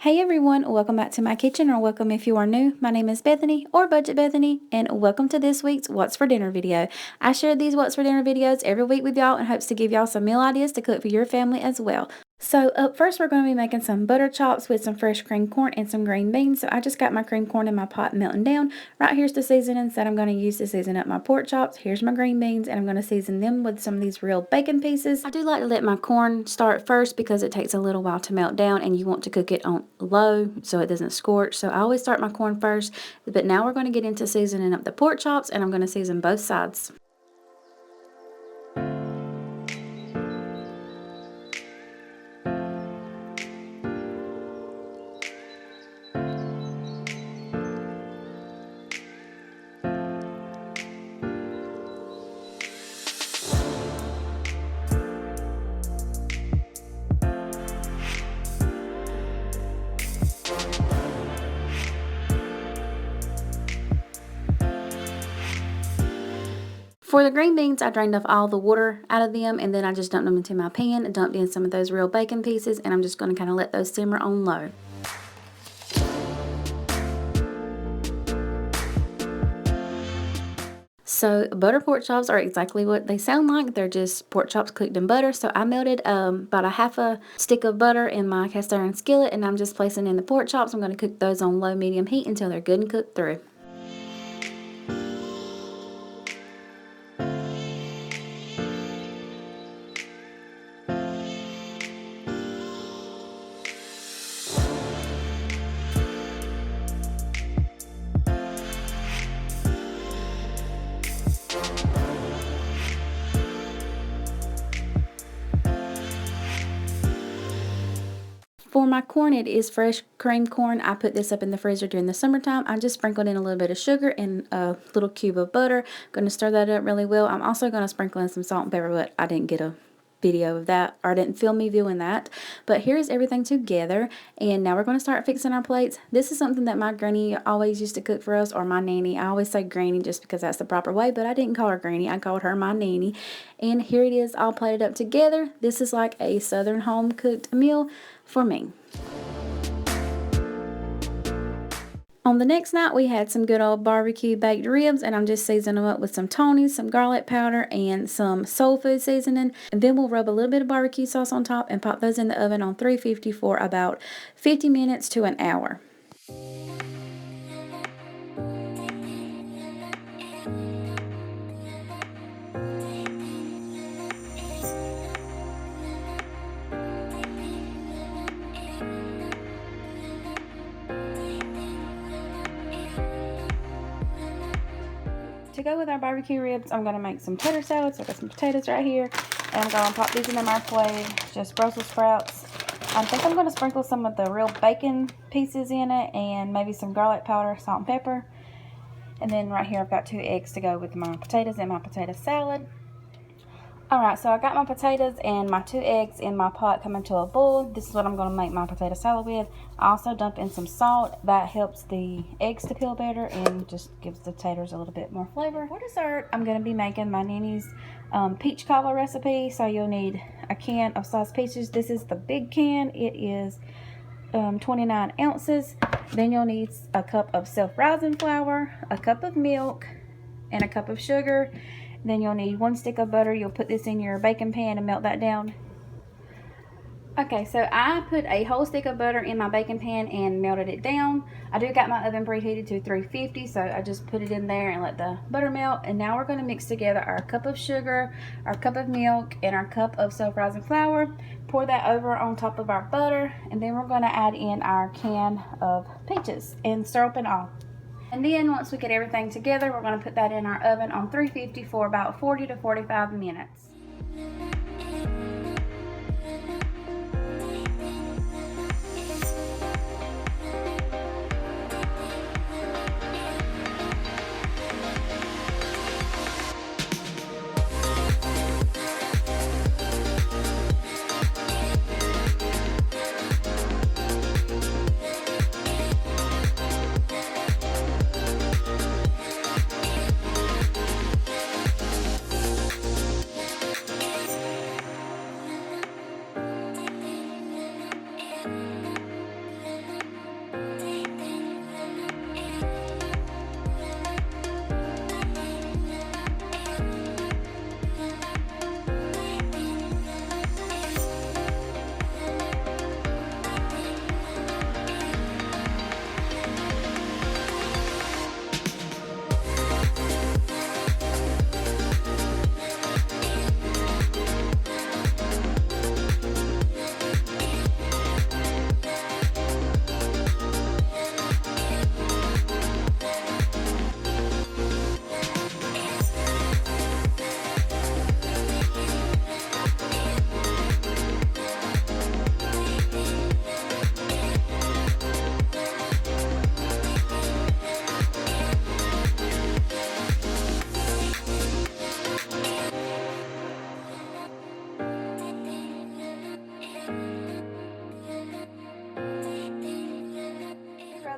Hey everyone, welcome back to my kitchen, or welcome if you are new. My name is Bethany, or Budget Bethany, and welcome to this week's What's for Dinner video. I share these What's for Dinner videos every week with y'all in hopes to give y'all some meal ideas to cook for your family as well. So up first, we're going to be making some butter chops with some fresh cream corn and some green beans. So I just got my cream corn in my pot melting down. Right here's the seasonings that I'm going to use to season up my pork chops. Here's my green beans, and I'm going to season them with some of these real bacon pieces. I do like to let my corn start first because it takes a little while to melt down, and you want to cook it on low so it doesn't scorch. So I always start my corn first. But now we're going to get into seasoning up the pork chops, and I'm going to season both sides. For the green beans, I drained off all the water out of them, and then I just dumped them into my pan, dumped in some of those real bacon pieces, and I'm just going to kind of let those simmer on low. So butter pork chops are exactly what they sound like. They're just pork chops cooked in butter. So I melted about a half a stick of butter in my cast iron skillet, and I'm just placing in the pork chops. I'm going to cook those on low medium heat until they're good and cooked through. For my corn, it is fresh cream corn. I put this up in the freezer during the summertime. I just sprinkled in a little bit of sugar and a little cube of butter. I'm going to stir that up really well. I'm also going to sprinkle in some salt and pepper, but I didn't get a video of that, or I didn't film me doing that. But here's everything together, and now we're going to start fixing our plates. This is something that my granny always used to cook for us, or my nanny. I always say granny just because that's the proper way, but I didn't call her granny. I called her my nanny. And here it is all plated up together. This is like a southern home cooked meal for me. On the next night, we had some good old barbecue baked ribs, and I'm just seasoning them up with some Tony's, some garlic powder, and some soul food seasoning. And then we'll rub a little bit of barbecue sauce on top and pop those in the oven on 350 for about 50 minutes to an hour. To go with our barbecue ribs, I'm going to make some tater salad. So I got some potatoes right here, and I'm going to pop these in the microwave, just Brussels sprouts. I think I'm going to sprinkle some of the real bacon pieces in it, and maybe some garlic powder, salt and pepper. And then right here I've got 2 eggs to go with my potatoes and my potato salad. Alright, so I got my potatoes and my 2 eggs in my pot coming to a boil. This is what I'm going to make my potato salad with. I also dump in some salt. That helps the eggs to peel better and just gives the taters a little bit more flavor. For dessert, I'm going to be making my Nanny's peach cobbler recipe. So you'll need a can of sliced peaches. This is the big can. It is 29 ounces. Then you'll need a cup of self-rising flour, a cup of milk, and a cup of sugar. Then you'll need 1 stick of butter. You'll put this in your baking pan and melt that down. Okay, so I put a whole stick of butter in my baking pan and melted it down. I do got my oven preheated to 350, so I just put it in there and let the butter melt. And now we're going to mix together our cup of sugar, our cup of milk, and our cup of self-rising flour. Pour that over on top of our butter, and then we're going to add in our can of peaches and syrup and all. And then once we get everything together, we're going to put that in our oven on 350 for about 40 to 45 minutes.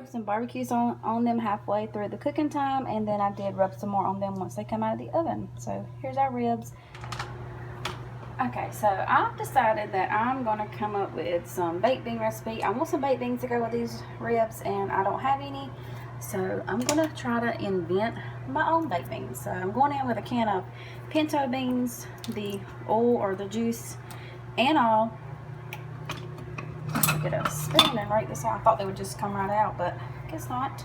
rub some barbecues on them halfway through the cooking time, and then I did rub some more on them once they come out of the oven. So here's our ribs. Okay, so I've decided that I'm going to come up with some baked bean recipe. I want some baked beans to go with these ribs, and I don't have any. So I'm going to try to invent my own baked beans. So I'm going in with a can of pinto beans, the oil or the juice and all. Let's get a spoon and rake this out. I thought they would just come right out, but I guess not.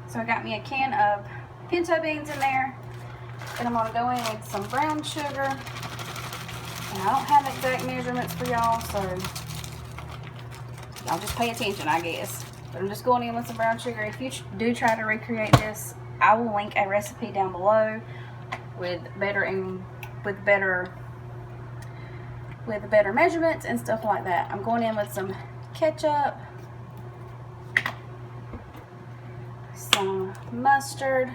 So I got me a can of pinto beans in there. And I'm going to go in with some brown sugar. And I don't have exact measurements for y'all, so y'all just pay attention, I guess. But I'm just going in with some brown sugar. If you do try to recreate this, I will link a recipe down below with better measurements and stuff like that. I'm going in with some ketchup, some mustard,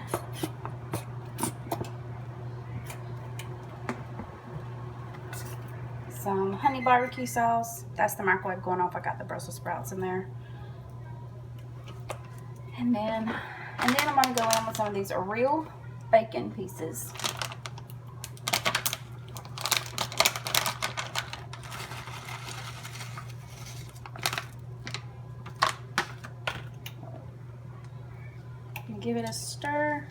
some honey barbecue sauce. That's the microwave going off. I got the Brussels sprouts in there. And then I'm going to go in with some of these real bacon pieces. And give it a stir.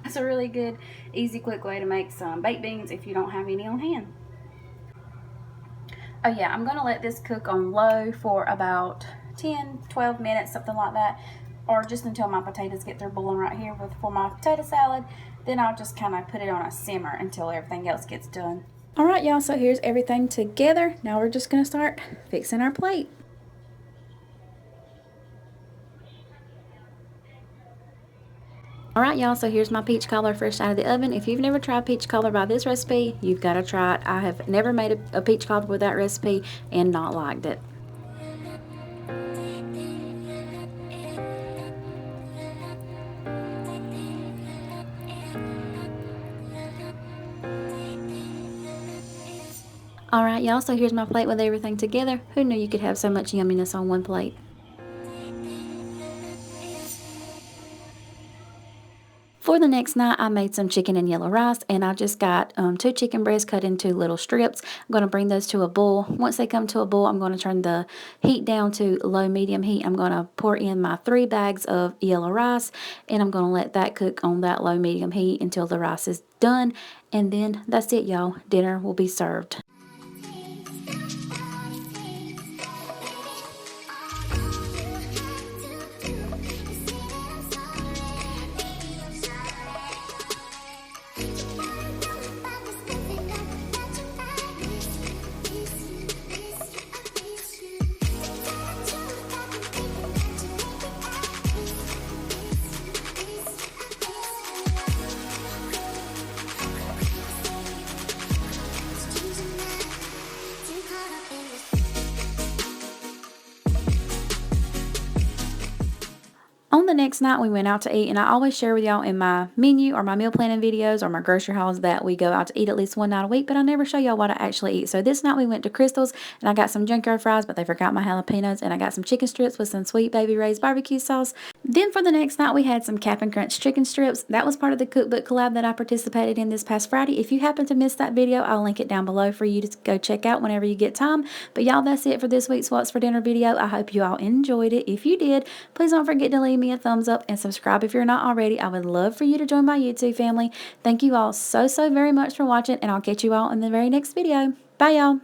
It's a really good, easy, quick way to make some baked beans if you don't have any on hand. Oh yeah, I'm going to let this cook on low for about 10-12 minutes, something like that, or just until my potatoes get their boiling right here for my potato salad. Then I'll just kind of put it on a simmer until everything else gets done. Alright y'all, so here's everything together. Now we're just going to start fixing our plate. Alright y'all, so here's my peach cobbler fresh out of the oven. If you've never tried peach cobbler by this recipe, you've got to try it. I have never made a peach cobbler with that recipe and not liked it. Alright y'all, so here's my plate with everything together. Who knew you could have so much yumminess on one plate? For the next night, I made some chicken and yellow rice, and I just got 2 chicken breasts cut into little strips. I'm going to bring those to a boil. Once they come to a boil, I'm going to turn the heat down to low-medium heat. I'm going to pour in my 3 bags of yellow rice, and I'm going to let that cook on that low-medium heat until the rice is done. And then that's it, y'all. Dinner will be served. On the next night, we went out to eat, and I always share with y'all in my menu or my meal planning videos or my grocery hauls that we go out to eat at least one night a week, but I never show y'all what I actually eat. So this night we went to Crystal's, and I got some junkyard fries, but they forgot my jalapenos, and I got some chicken strips with some Sweet Baby Ray's barbecue sauce. Then for the next night, we had some Cap'n Crunch chicken strips. That was part of the cookbook collab that I participated in this past Friday. If you happen to miss that video, I'll link it down below for you to go check out whenever you get time. But y'all, that's it for this week's What's for Dinner video. I hope you all enjoyed it. If you did, please don't forget to leave me a thumbs up and subscribe if you're not already. I would love for you to join my YouTube family. Thank you all so very much for watching, and I'll catch you all in the very next video. Bye y'all.